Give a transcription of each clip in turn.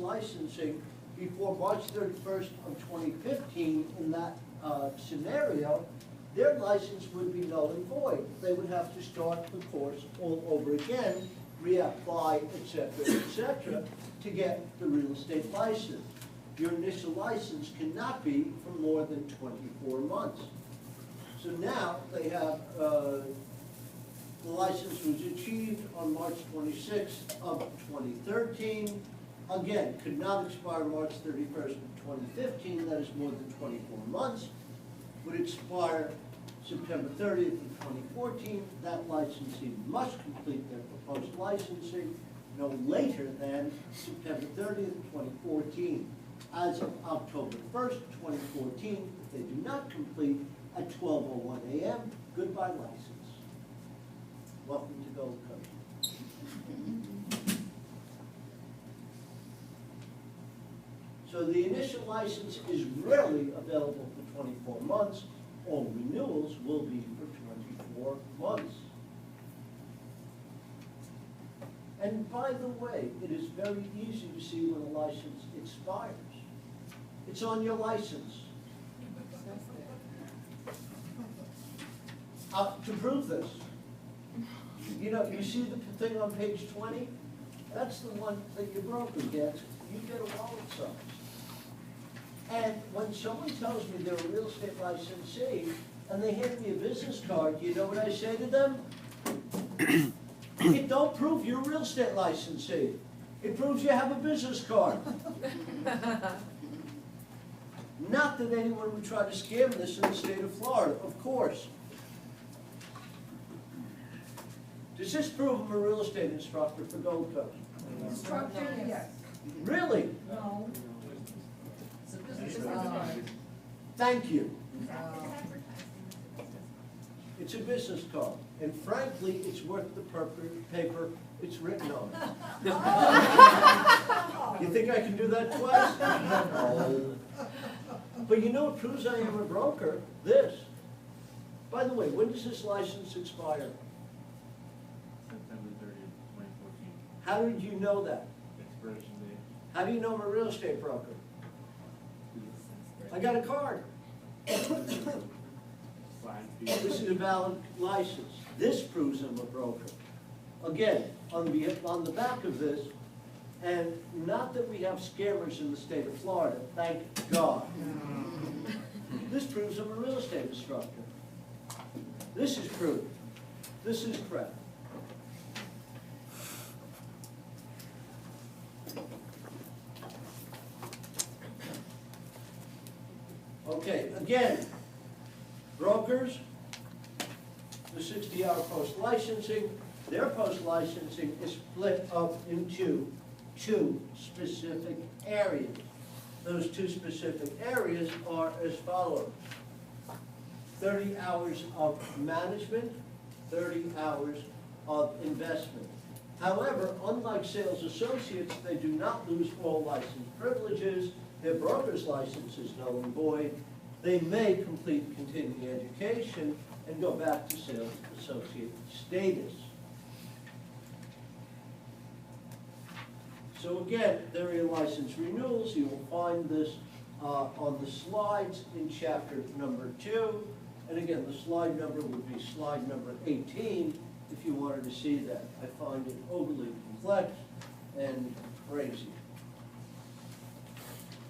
licensing before March 31st of 2015, in that scenario, their license would be null and void. They would have to start the course all over again, reapply, etc., to get the real estate license. Your initial license cannot be for more than 24 months. So now they have, the license was achieved on March 26th of 2013. Again, could not expire March 31st of 2015, that is more than 24 months. Would expire September 30th of 2014. That licensee must complete their proposed licensing no later than September 30th, 2014. As of October 1st, 2014, if they do not complete at 12:01 a.m., goodbye license. Welcome to Gold Coast. So the initial license is rarely available for 24 months. All renewals will be for 24 months. And by the way, it is very easy to see when a license expires. It's on your license. To prove this, you know, you see the thing on page 20? That's the one that your broker gets. You get a wallet size. And when someone tells me they're a real estate licensee and they hand me a business card, you know what I say to them? It don't prove you're a real estate licensee. It proves you have a business card. Not that anyone would try to scam this in the state of Florida, of course. Does this prove I'm a real estate instructor for Gold Coast? Instructor, yes. Really? No. Thank you. It's a business card, and frankly, it's worth the paper it's written on. You think I can do that twice? No. But you know what proves I am a broker? This. By the way, when does this license expire? September 30th, 2014. How did you know that? Expiration date. How do you know I'm a real estate broker? I got a card. Sign fee. This is a valid license. This proves I'm a broker. Again, on the back of this, and not that we have scammers in the state of Florida, thank God. This proves I'm a real estate instructor. This is proof. This is correct. Okay, again, brokers, the 60-hour post-licensing, their post-licensing is split up into two specific areas. Those two specific areas are as follows: 30 hours of management, 30 hours of investment. However, unlike sales associates, they do not lose all license privileges. Their broker's license is null and void. They may complete continuing education and go back to sales associate status. So again, area license renewals, you will find this on the slides in chapter number 2. And again, the slide number would be slide number 18 if you wanted to see that. I find it overly complex and crazy.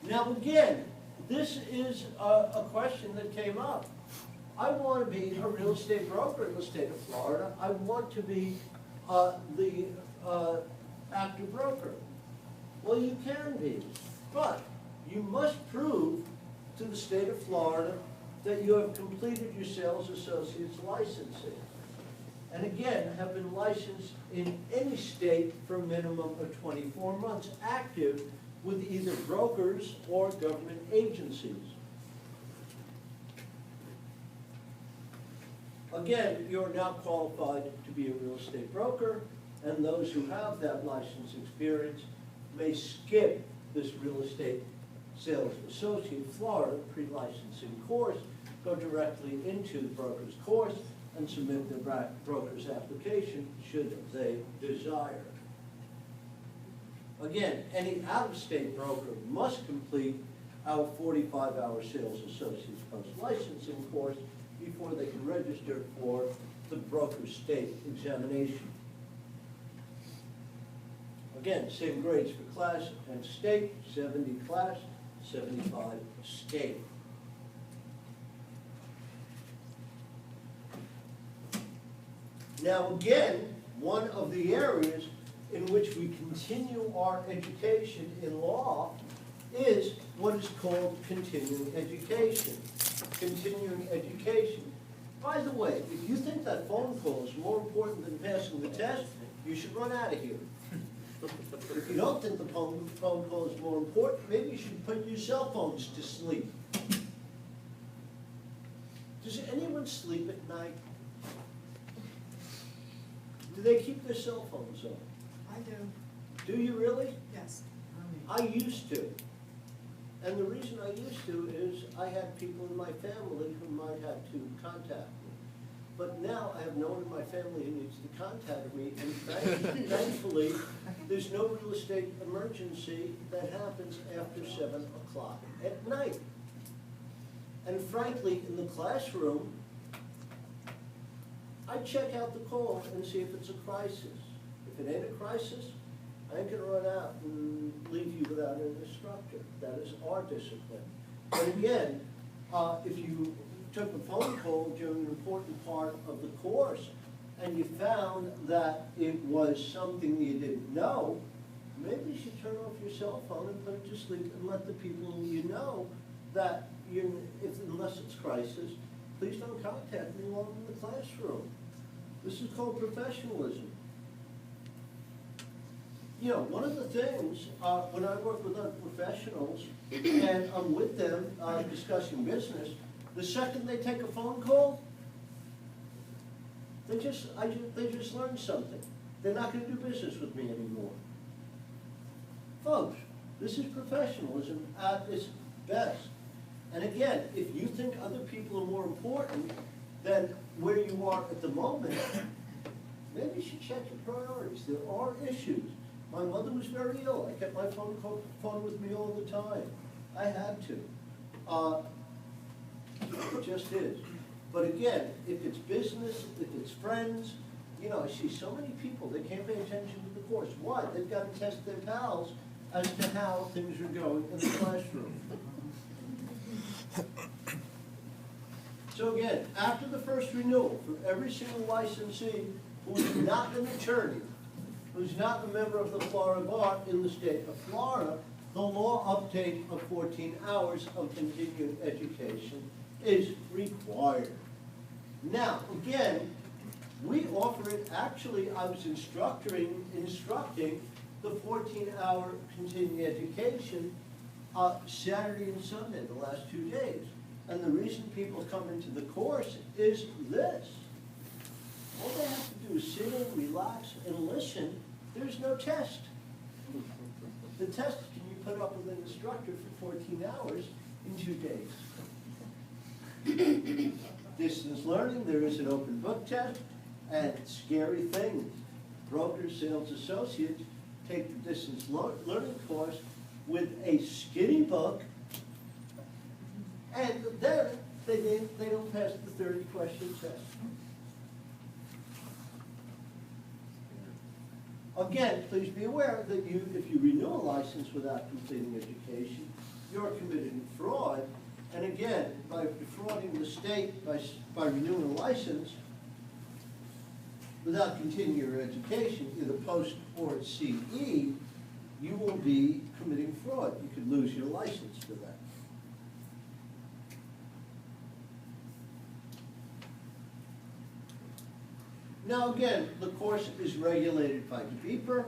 Now again, this is a question that came up. I want to be a real estate broker in the state of Florida. I want to be the active broker. Well, you can be, but you must prove to the state of Florida that you have completed your sales associate's licensing. And again, have been licensed in any state for a minimum of 24 months, active with either brokers or government agencies. Again, you're now qualified to be a real estate broker, and those who have that license experience may skip this real estate sales associate Florida pre-licensing course, go directly into the broker's course, and submit their broker's application should they desire. Again, any out-of-state broker must complete our 45-hour sales associates post-licensing course before they can register for the broker state examination. Again, same grades for class and state, 70 class, 75 state. Now again, one of the areas in which we continue our education in law is what is called continuing education. Continuing education. By the way, if you think that phone call is more important than passing the test, you should run out of here. If you don't think the phone call is more important, maybe you should put your cell phones to sleep. Does anyone sleep at night? Do they keep their cell phones on? I do, Do you really? yes. I used to. And the reason I used to is I had people in my family who might have to contact me. But now I have no one in my family who needs to contact me, and thankfully, there's no real estate emergency that happens after 7 o'clock at night. And frankly, in the classroom, I check out the call and see if it's a crisis. If it ain't a crisis, I ain't gonna run out and leave you without an instructor. That is our discipline. But again, if you took a phone call during an important part of the course and you found that it was something you didn't know, maybe you should turn off your cell phone and put it to sleep and let the people you know that unless it's crisis, please don't contact me while I'm in the classroom. This is called professionalism. You know, one of the things, when I work with other professionals and I'm with them discussing business, the second they take a phone call, they just learned something. They're not going to do business with me anymore. Folks, this is professionalism at its best. And again, if you think other people are more important than where you are at the moment, maybe you should check your priorities. There are issues. My mother was very ill. I kept my phone with me all the time. I had to. It just is. But again, if it's business, if it's friends, you know, I see so many people, they can't pay attention to the course. Why? They've got to test their pals as to how things are going in the classroom. So again, after the first renewal, for every single licensee who's not an attorney, who's not a member of the Florida Bar in the state of Florida, the law uptake of 14 hours of continuing education is required. Now, again, we offer it, actually, I was instructing the 14-hour continuing education Saturday and Sunday, the last 2 days. And the reason people come into the course is this. All they have to do is sit in, relax, and listen. There's no test. The test can you put up with an instructor for 14 hours in 2 days. Distance learning, there is an open book test, and scary things. Brokers, sales associates take the distance learning course with a skinny book, and then they don't pass the 30-question test. Again, please be aware that if you renew a license without completing education, you're committing fraud. And again, by defrauding the state, by renewing a license without continuing your education, either post or CE, you will be committing fraud. You could lose your license for that. Now again, the course is regulated by DBEPR.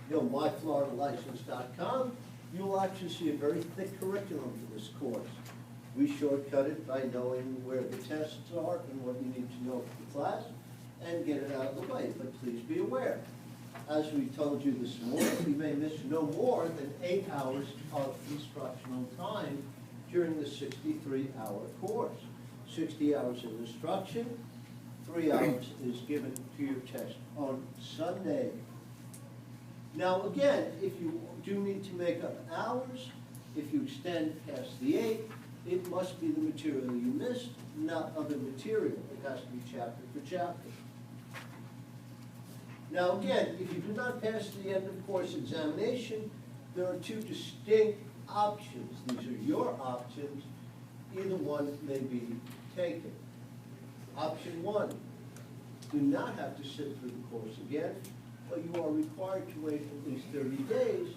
You'll myfloridalicense.com. You will actually see a very thick curriculum for this course. We shortcut it by knowing where the tests are and what you need to know for the class and get it out of the way. But please be aware, as we told you this morning, we may miss no more than 8 hours of instructional time during the 63-hour course. 60 hours of instruction, 3 hours is given to your test on Sunday. Now, again, if you do need to make up hours, if you extend past the 8, it must be the material you missed, not other material. It has to be chapter for chapter. Now, again, if you do not pass the end of course examination, there are 2 distinct options. These are your options. Either one may be taken. Option 1, do not have to sit through the course again, but you are required to wait at least 30 days,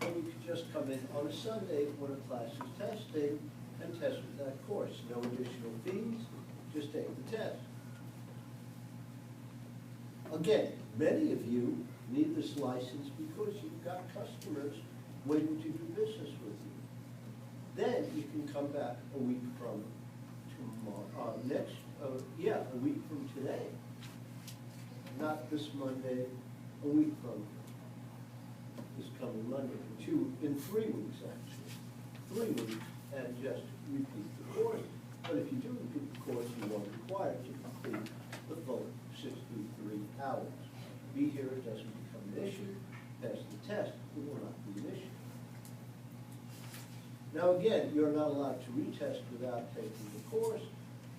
and you can just come in on a Sunday when a class is testing and test with that course. No additional fees, just take the test. Again, many of you need this license because you've got customers waiting to do business with you. Then you can come back a week from tomorrow, a week from today. Not this Monday, a week from this coming Monday, in 3 weeks actually. 3 weeks, and just repeat the course. But if you do repeat the course, you are required to complete the full 63 hours. Be here, it doesn't become an issue. Pass the test, it will not be an issue. Now again, you're not allowed to retest without taking the course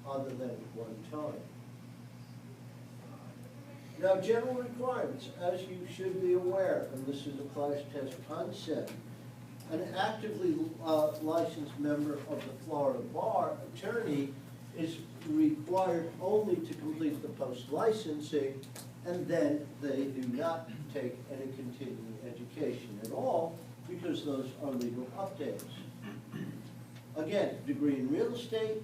other than one time. Now, general requirements, as you should be aware, and this is a class test concept, an actively licensed member of the Florida Bar attorney is required only to complete the post-licensing, and then they do not take any continuing education at all, because those are legal updates. Again, degree in real estate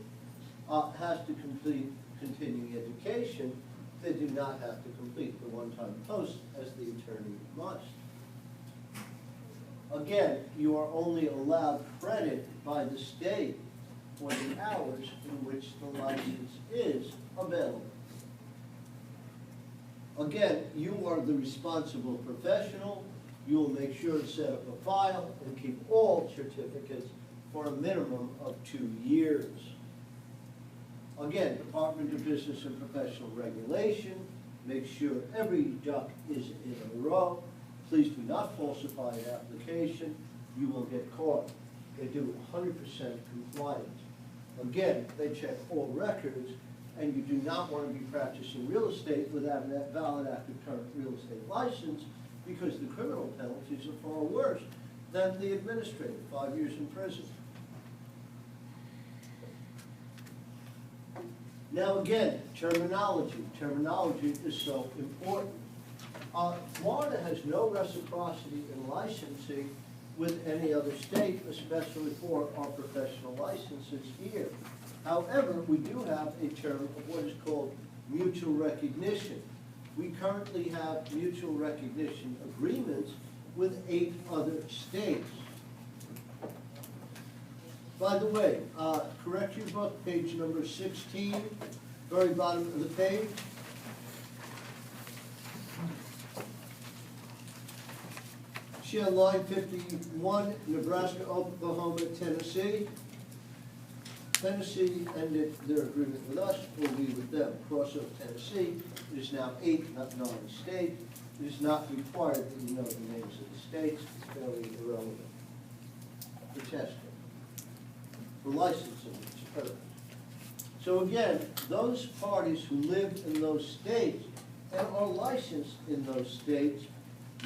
has to complete continuing education. They do not have to complete the one-time post as the attorney must. Again, you are only allowed credit by the state for the hours in which the license is available. Again, you are the responsible professional. You will make sure to set up a file and keep all certificates for a minimum of 2 years. Again, Department of Business and Professional Regulation, make sure every duck is in a row. Please do not falsify an application. You will get caught. They do 100% compliance. Again, they check all records, and you do not want to be practicing real estate without a valid active current real estate license, because the criminal penalties are far worse than the administrative, 5 years in prison. Now again, terminology. Terminology is so important. Florida has no reciprocity in licensing with any other state, especially for our professional licenses here. However, we do have a term of what is called mutual recognition. We currently have mutual recognition agreements with 8 other states. By the way, correct your book, page number 16, very bottom of the page. She on line 51, Nebraska, Oklahoma, Tennessee. Tennessee ended their agreement with us, we'll be with them. Cross of Tennessee, it is now 8, not 9 states. It is not required that you know the names of the states. It's fairly irrelevant for testing. For licensing, it's perfect. So again, those parties who live in those states and are licensed in those states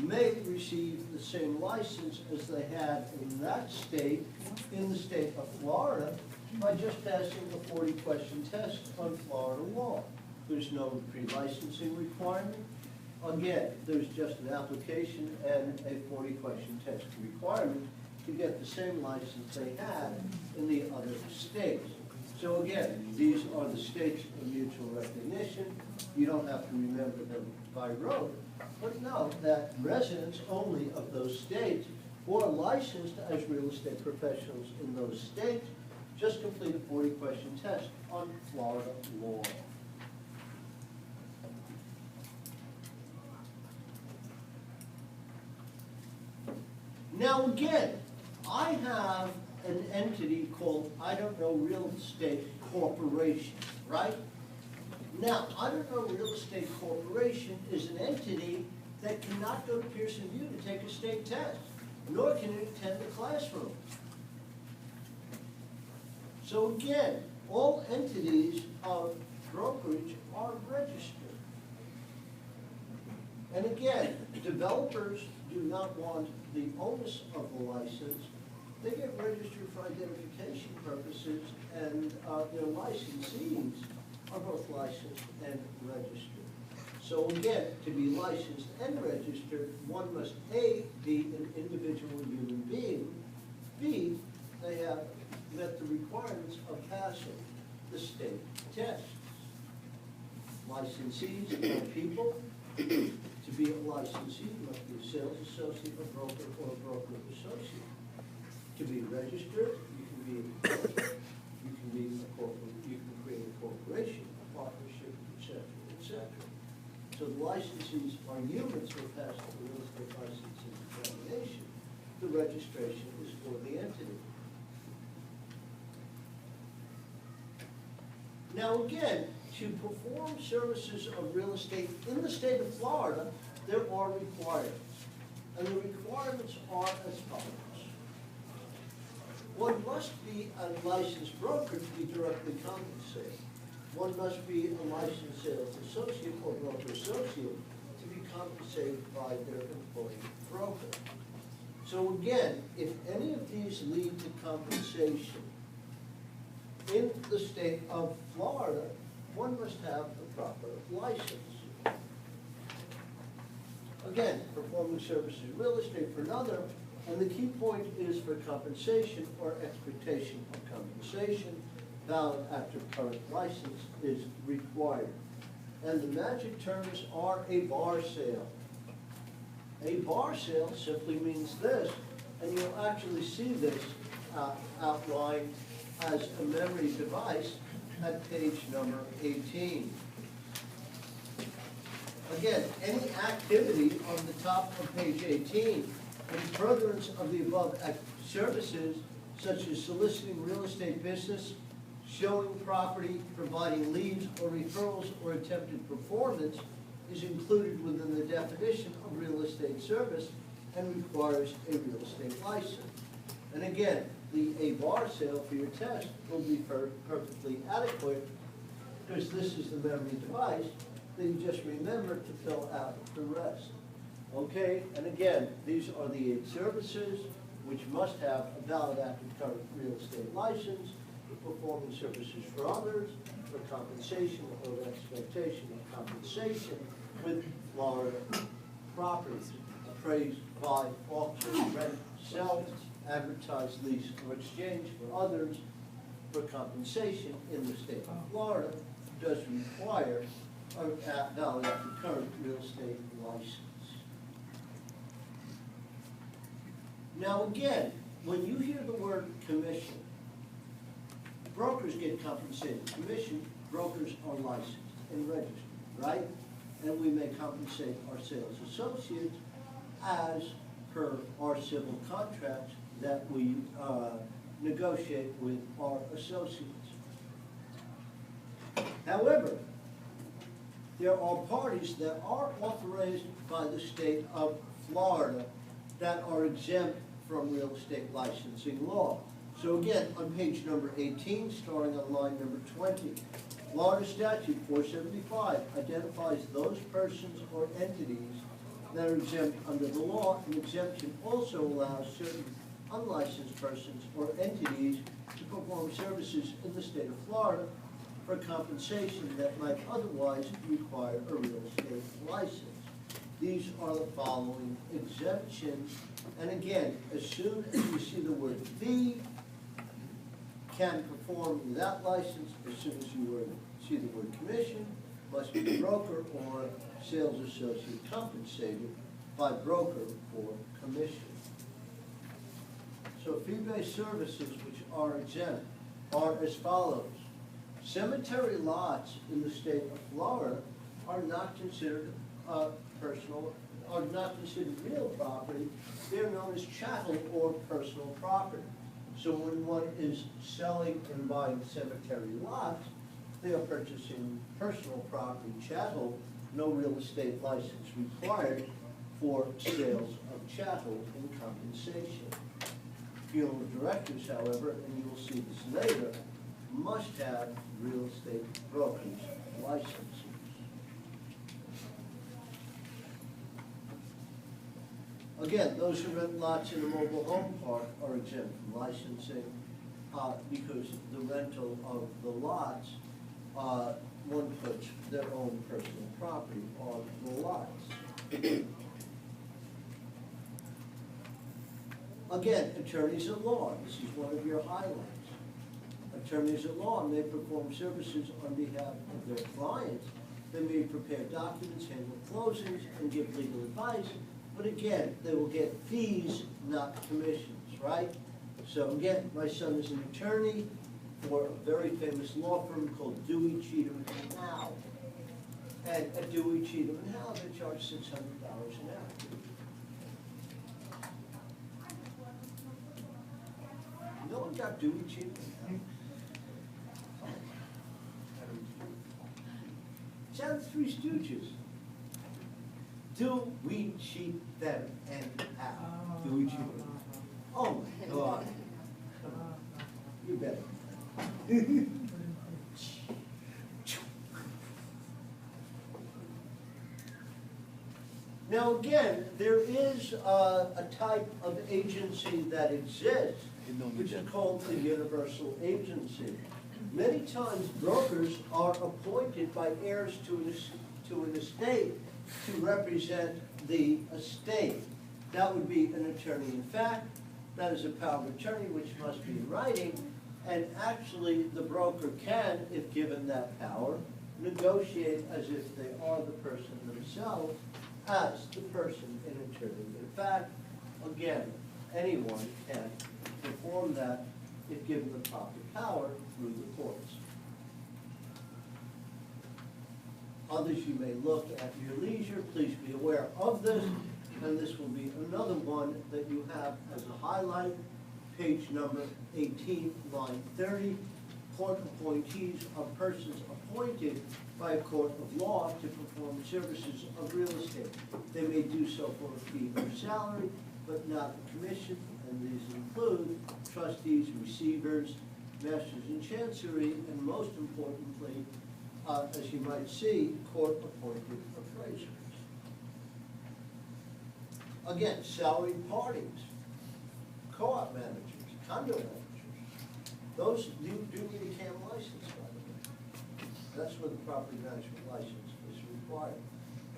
may receive the same license as they had in that state, in the state of Florida, by just passing a 40-question test on Florida law. There's no pre-licensing requirement. Again, there's just an application and a 40-question test requirement to get the same license they had in the other states. So again, these are the states of mutual recognition. You don't have to remember them by rote, but know that residents only of those states who are licensed as real estate professionals in those states just complete a 40-question test on Florida law. Now again, I have an entity called I Don't Know Real Estate Corporation, right? Now, I Don't Know Real Estate Corporation is an entity that cannot go to Pearson View to take a state test, nor can it attend the classroom. So again, all entities of brokerage are registered. And again, developers do not want the onus of the license. They get registered for identification purposes, and their licensees are both licensed and registered. So again, to be licensed and registered, one must A, be an individual human being, B, they have met the requirements of passing the state tests. Licensees are people. To be a licensee, you must be a sales associate, a broker, or a broker associate. To be registered, you can be a corporate, you can create a corporation, a partnership, etc., etc. So the licensees are humans who pass the real estate licensing examination. The registration is for the entity. Now again, to perform services of real estate in the state of Florida, there are requirements. And the requirements are as follows. One must be a licensed broker to be directly compensated. One must be a licensed sales associate or broker associate to be compensated by their employee broker. So again, if any of these lead to compensation in the state of Florida, one must have the proper license. Again, performing services in real estate for another, and the key point is for compensation or expectation of compensation, valid after current license is required. And the magic terms are a bar sale. A bar sale simply means this, and you'll actually see this outlined as a memory device at page number 18. Again, any activity on the top of page 18 in furtherance of the above services, such as soliciting real estate business, showing property, providing leads or referrals or attempted performance, is included within the definition of real estate service and requires a real estate license. And again, a bar sale for your test will be perfectly adequate, because this is the memory device that you just remember to fill out the rest. Okay, and again, these are the 8 services which must have a valid active current real estate license, performing services for others, for compensation or expectation of compensation with Florida properties, appraised, buy, auction, rent, sell, advertise, lease, or exchange for others for compensation in the state of Florida does require a valid active current real estate license. Now again, when you hear the word commission, brokers get compensated. Commission, brokers are licensed and registered, right? And we may compensate our sales associates as per our civil contracts that we negotiate with our associates. However, there are parties that are authorized by the state of Florida that are exempt from real estate licensing law. So again, on page number 18, starting on line number 20, Florida Statute 475 identifies those persons or entities that are exempt under the law. An exemption also allows certain unlicensed persons or entities to perform services in the state of Florida for compensation that might otherwise require a real estate license. These are the following exemptions. And again, as soon as you see the word "the," can perform without license. As soon as you see the word commission, must be broker or sales associate compensated by broker for commission. So fee-based services which are exempt are as follows. Cemetery lots in the state of Florida are not considered personal, are not considered real property. They're known as chattel or personal property. So when one is selling and buying cemetery lots, they are purchasing personal property, chattel, no real estate license required, for sales of chattel and compensation. Funeral directors, however, and you will see this later, must have real estate broker's licenses. Again, those who rent lots in a mobile home park are exempt from licensing because the rental of the lots, one puts their own personal property on the lots. Again, attorneys at law, this is one of your highlights. Attorneys at law may perform services on behalf of their clients. They may prepare documents, handle closings, and give legal advice. But again, they will get fees, not commissions, right? So again, my son is an attorney for a very famous law firm called Dewey, Cheatham and Howe. And at Dewey, Cheatham and Howe, they charge $600 an hour. No one got Dewey, Cheatham and Howe? Sounds Three Stooges. Do we cheat them and how? Do we cheat them? Oh my God. You better. Now again, there is a type of agency that exists, which is called the universal agency. Many times brokers are appointed by heirs to an estate to represent the estate. That would be an attorney in fact. That is a power of attorney which must be in writing, and actually the broker can, if given that power, negotiate as if they are the person themselves as the person in attorney in fact. Again, anyone can perform that if given the proper power through the courts. Others you may look at your leisure. Please be aware of this, and this will be another one that you have as a highlight, page number 18, line 30. Court appointees are persons appointed by a court of law to perform services of real estate. They may do so for a fee or salary, but not a commission, and these include trustees, receivers, masters in chancery, and most importantly, as you might see, court-appointed appraisers. Again, salaried parties, co-op managers, condo managers, those do need a CAM license, by the way. That's where the property management license is required.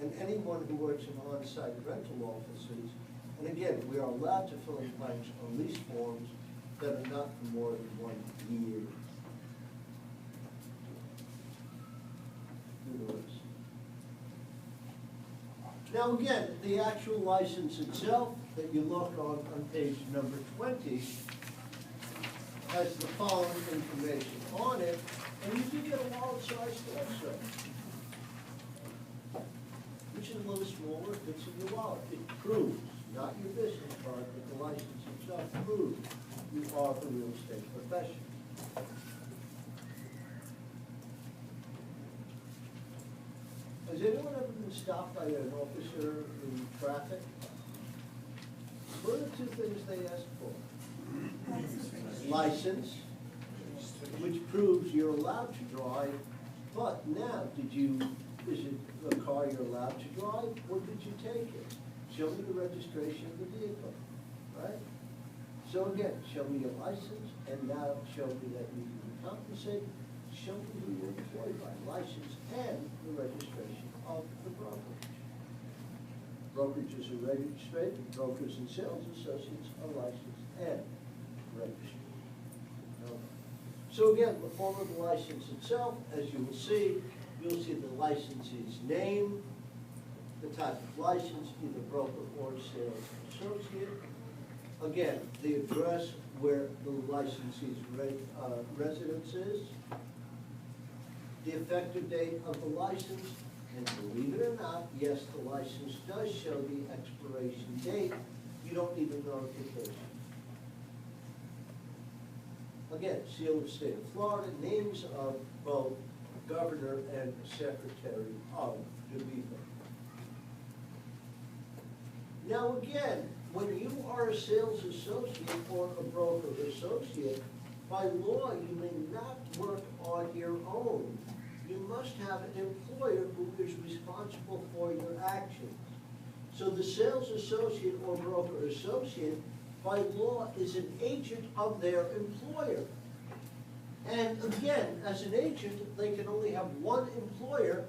And anyone who works in on-site rental offices, and again, we are allowed to fill in blanks on lease forms that are not for more than 1 year. Now again, the actual license itself that you look on page number 20 has the following information on it, and you do get a wallet size also, which is a little smaller, fits in your wallet. It proves, not your business card, but the license itself proves you are a real estate professional. Has anyone ever been stopped by an officer in traffic? What are the two things they ask for? License, which proves you're allowed to drive, but now, is it a car you're allowed to drive, or did you take it? Show me the registration of the vehicle, right? So again, show me your license, and now show me that you can be compensated. Show me who you're employed by, license and the registration of the brokerage. Brokerages are registered, brokers and sales associates are licensed and registered. So again, the form of the license itself, as you will see, you'll see the licensee's name, the type of license, either broker or sales associate. Again, the address where the licensee's residence is, the effective date of the license, and believe it or not, yes, the license does show the expiration date. You don't need a notification. Again, seal of state of Florida, names of both governor and secretary of the DeVito. Now again, when you are a sales associate or a broker associate, by law, you may not work on your own. You must have an employer who is responsible for your actions. So the sales associate or broker associate, by law, is an agent of their employer. And again, as an agent, they can only have one employer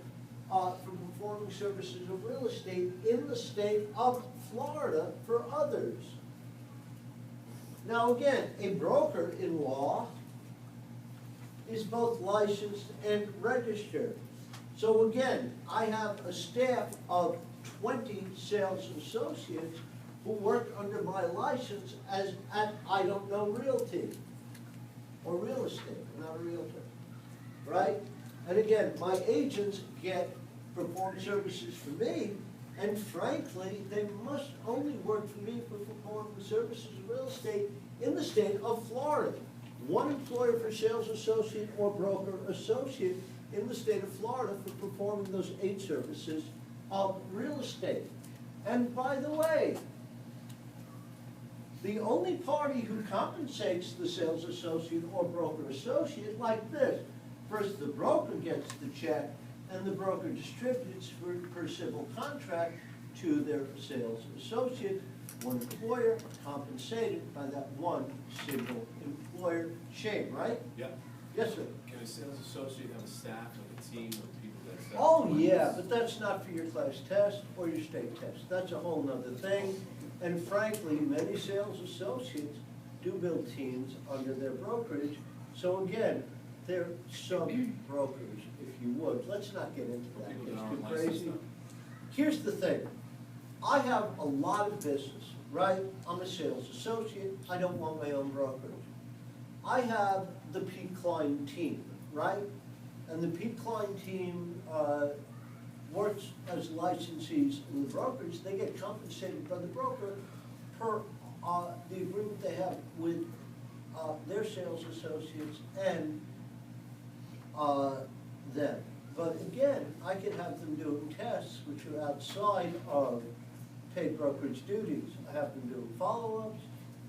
for performing services of real estate in the state of Florida for others. Now again, a broker in law is both licensed and registered. So again, I have a staff of 20 sales associates who work under my license as at I don't know realty or real estate. I'm not a realtor, right? And again, my agents perform services for me, and frankly, they must only work for me for performing services of real estate in the state of Florida. One employer for sales associate or broker associate in the state of Florida for performing those 8 services of real estate. And by the way, the only party who compensates the sales associate or broker associate like this: first, the broker gets the check, and the broker distributes per civil contract to their sales associate. One employer compensated by that one single employer chain, right? Yep. Yes, sir. Can a sales associate have a staff, like a team of people that sell? Oh, yeah, but that's not for your class test or your state test. That's a whole nother thing. And frankly, many sales associates do build teams under their brokerage. So again, they're sub-brokers, if you would. Let's not get into that. People that It's aren't too licensed, crazy. though. Here's the thing. I have a lot of business, right? I'm a sales associate. I don't want my own brokerage. I have the Pete Klein team, right? And the Pete Klein team works as licensees in the brokerage. They get compensated by the broker per the agreement they have with their sales associates and them. But again, I could have them doing tests which are outside of paid brokerage duties. I have them doing follow-ups,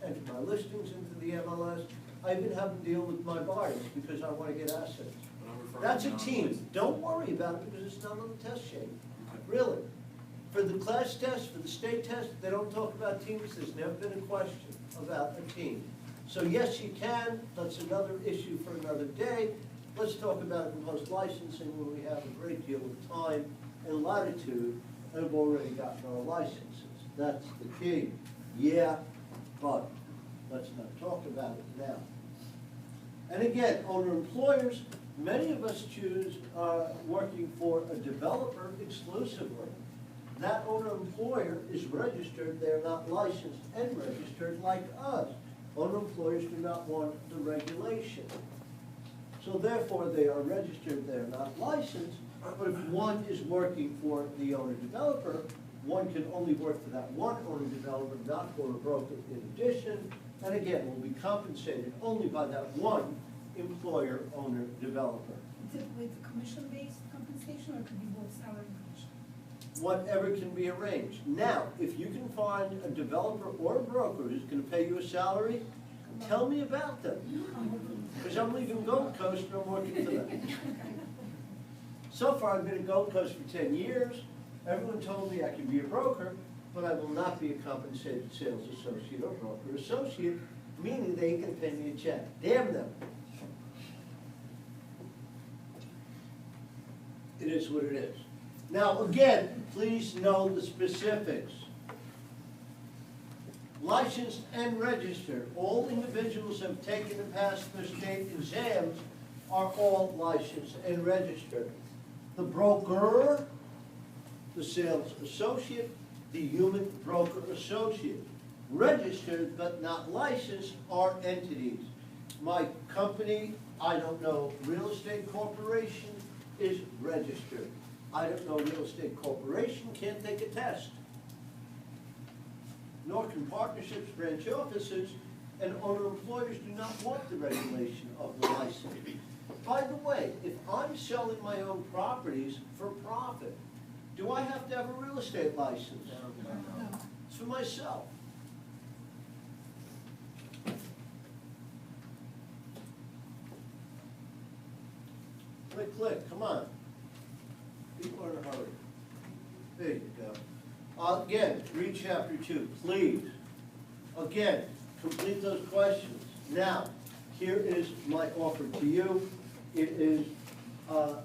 enter my listings into the MLS. I even have them deal with my buyers because I want to get assets. But I'm referring That's to a team. non-licensed. Don't worry about it because it's not on the test sheet. Okay. Really. For the class test, for the state test, they don't talk about teams. There's never been a question about a team. So yes, you can. That's another issue for another day. Let's talk about it in post-licensing when we have a great deal of time and latitude and have already gotten our licenses. That's the key. Yeah, but let's not talk about it now. And again, owner-employers, many of us choose working for a developer exclusively. That owner-employer is registered, they're not licensed and registered like us. Owner-employers do not want the regulation. So therefore, they are registered, they're not licensed, but if one is working for the owner-developer, one can only work for that one owner-developer, not for a broker in addition, and again, will be compensated only by that one employer, owner-developer. Is it with commission-based compensation, or could be both salary and commission? Whatever can be arranged. Now, if you can find a developer or a broker who's gonna pay you a salary, tell me about them. Because I'm leaving Gold Coast and I'm working for them. So far, I've been at Gold Coast for 10 years. Everyone told me I could be a broker, but I will not be a compensated sales associate or broker associate, meaning they can pay me a check. Damn them. It is what it is. Now, again, please know the specifics. Licensed and registered, all individuals who have taken and passed their state exams are all licensed and registered. The broker, the sales associate, the human broker associate. Registered but not licensed are entities. My company, I don't know, real estate corporation is registered. I don't know, real estate corporation can't take a test. Nor can partnerships, branch offices, and owner-employers do not want the regulation of the license. By the way, if I'm selling my own properties for profit, do I have to have a real estate license? No. It's for myself. Click, click, come on. People are in a hurry. There you go. Again, read chapter 2, please. Again, complete those questions. Now, here is my offer to you. It is about